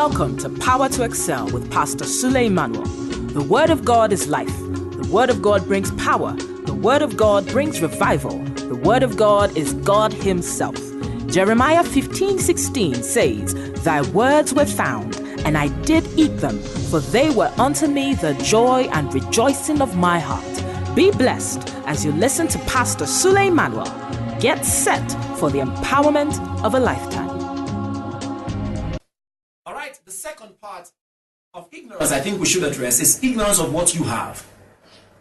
Welcome to Power to Excel with Pastor Sule Emmanuel. The Word of God is life. The Word of God brings power. The Word of God brings revival. The Word of God is God Himself. Jeremiah 15:16 says, "Thy words were found, and I did eat them, for they were unto me the joy and rejoicing of my heart." Be blessed as you listen to Pastor Sule Emmanuel. Get set for the empowerment of a lifetime. All right, the second part of ignorance I think we should address is ignorance of what you have.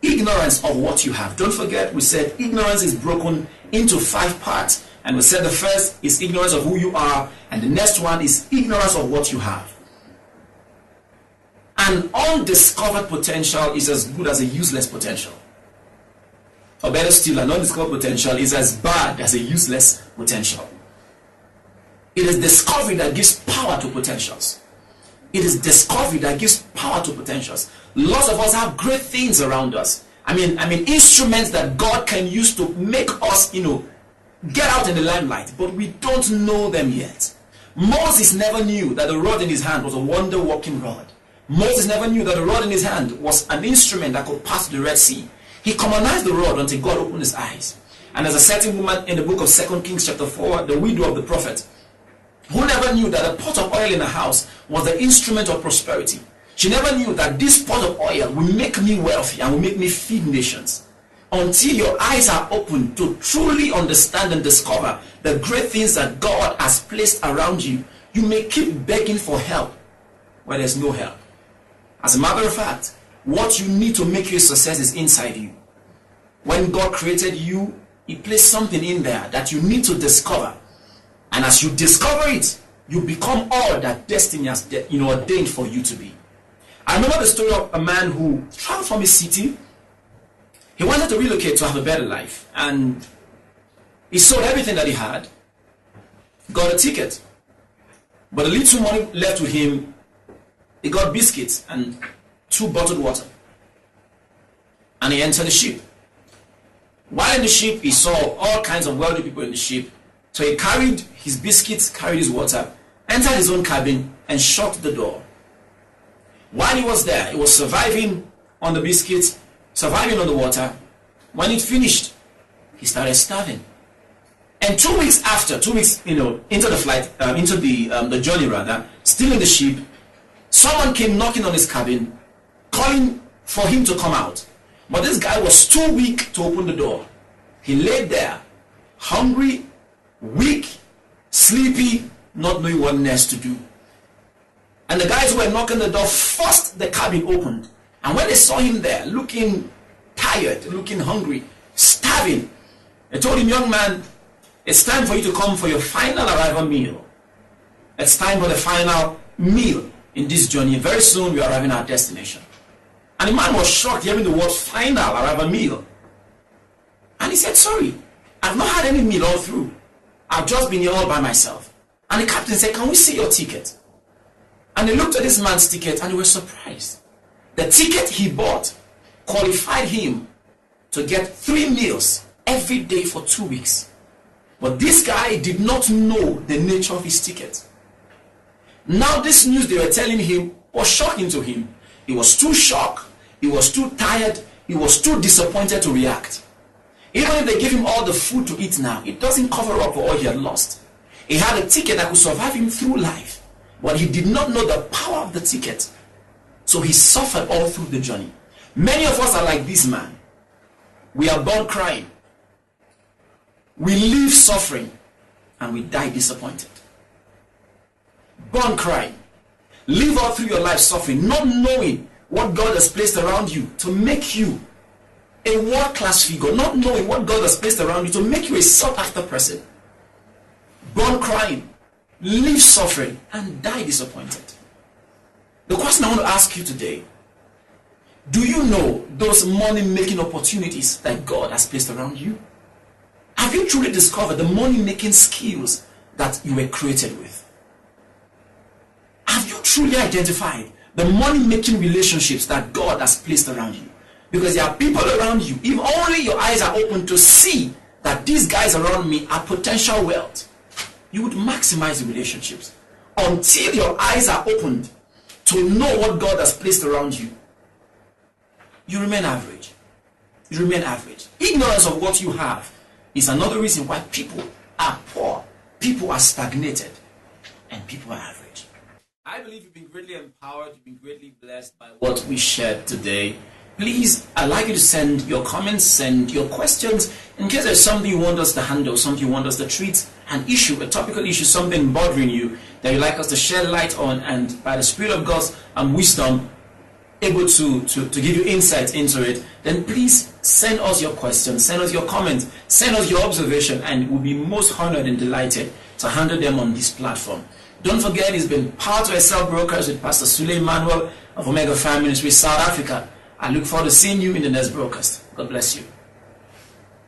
Ignorance of what you have. Don't forget, we said ignorance is broken into 5 parts. And we said the first is ignorance of who you are, and the next one is ignorance of what you have. An undiscovered potential is as good as a useless potential. Or better still, an undiscovered potential is as bad as a useless potential. It is discovery that gives power to potentials. It is discovery that gives power to potentials. Lots of us have great things around us. I mean, instruments that God can use to make us, get out in the limelight, but we don't know them yet. Moses never knew that the rod in his hand was a wonder-working rod. Moses never knew that the rod in his hand was an instrument that could pass the Red Sea. He commonized the rod until God opened his eyes. And there's a certain woman in the book of 2 Kings chapter 4, the widow of the prophet, who never knew that a pot of oil in her house was the instrument of prosperity. She never knew that this pot of oil will make me wealthy and will make me feed nations. Until your eyes are open to truly understand and discover the great things that God has placed around you, you may keep begging for help where there's no help. As a matter of fact, what you need to make you a success is inside you. When God created you, He placed something in there that you need to discover. And as you discover it, you become all that destiny has ordained for you to be. I remember the story of a man who traveled from his city. He wanted to relocate to have a better life, and he sold everything that he had, got a ticket, but the little money left with him, he got biscuits and 2 bottled water, and he entered the ship. While in the ship, he saw all kinds of wealthy people in the ship, so he carried his biscuits, carried his water, entered his own cabin, and shut the door. While he was there, he was surviving on the biscuits, surviving on the water. When it finished, he started starving. And 2 weeks after, 2 weeks, into the flight, into the journey rather, still in the ship, someone came knocking on his cabin, calling for him to come out. But this guy was too weak to open the door. He laid there, hungry, weak, sleepy, not knowing what next to do. And the guys who were knocking the door forced the cabin opened. And when they saw him there, looking tired, looking hungry, starving, they told him, "Young man, it's time for you to come for your final arrival meal. It's time for the final meal in this journey. Very soon we are arriving at our destination." And the man was shocked hearing the word final arrival meal. And he said, "Sorry, I've not had any meal all through. I've just been here all by myself." And the captain said, "Can we see your ticket?" And they looked at this man's ticket and they were surprised. The ticket he bought qualified him to get 3 meals every day for 2 weeks. But this guy did not know the nature of his ticket. Now this news they were telling him was shocking to him. He was too shocked, he was too tired, he was too disappointed to react. Even if they give him all the food to eat now, it doesn't cover up for all he had lost. He had a ticket that could survive him through life, but he did not know the power of the ticket. So he suffered all through the journey. Many of us are like this man. We are born crying. We live suffering, and we die disappointed. Born crying. Live all through your life suffering, not knowing what God has placed around you to make you a world-class figure, not knowing what God has placed around you to make you a sought-after person. Born crying, live suffering, and die disappointed. The question I want to ask you today, do you know those money-making opportunities that God has placed around you? Have you truly discovered the money-making skills that you were created with? Have you truly identified the money-making relationships that God has placed around you? Because there are people around you, if only your eyes are open to see that these guys around me are potential wealth, you would maximize the relationships. until your eyes are opened to know what God has placed around you, you remain average. You remain average. Ignorance of what you have is another reason why people are poor, people are stagnated, and people are average. I believe you've been greatly empowered, you've been greatly blessed by what we shared today. Please, I'd like you to send your comments, send your questions, in case there's something you want us to handle, something you want us to treat, an issue, a topical issue, something bothering you that you'd like us to shed light on, and by the Spirit of God's wisdom, able to give you insight into it, then please send us your questions, send us your comments, send us your observation, and we'll be most honored and delighted to handle them on this platform. Don't forget, it's been Power to Excel Brokers with Pastor Sule Emmanuel of Omega Fire Ministry, South Africa. I look forward to seeing you in the next broadcast. God bless you.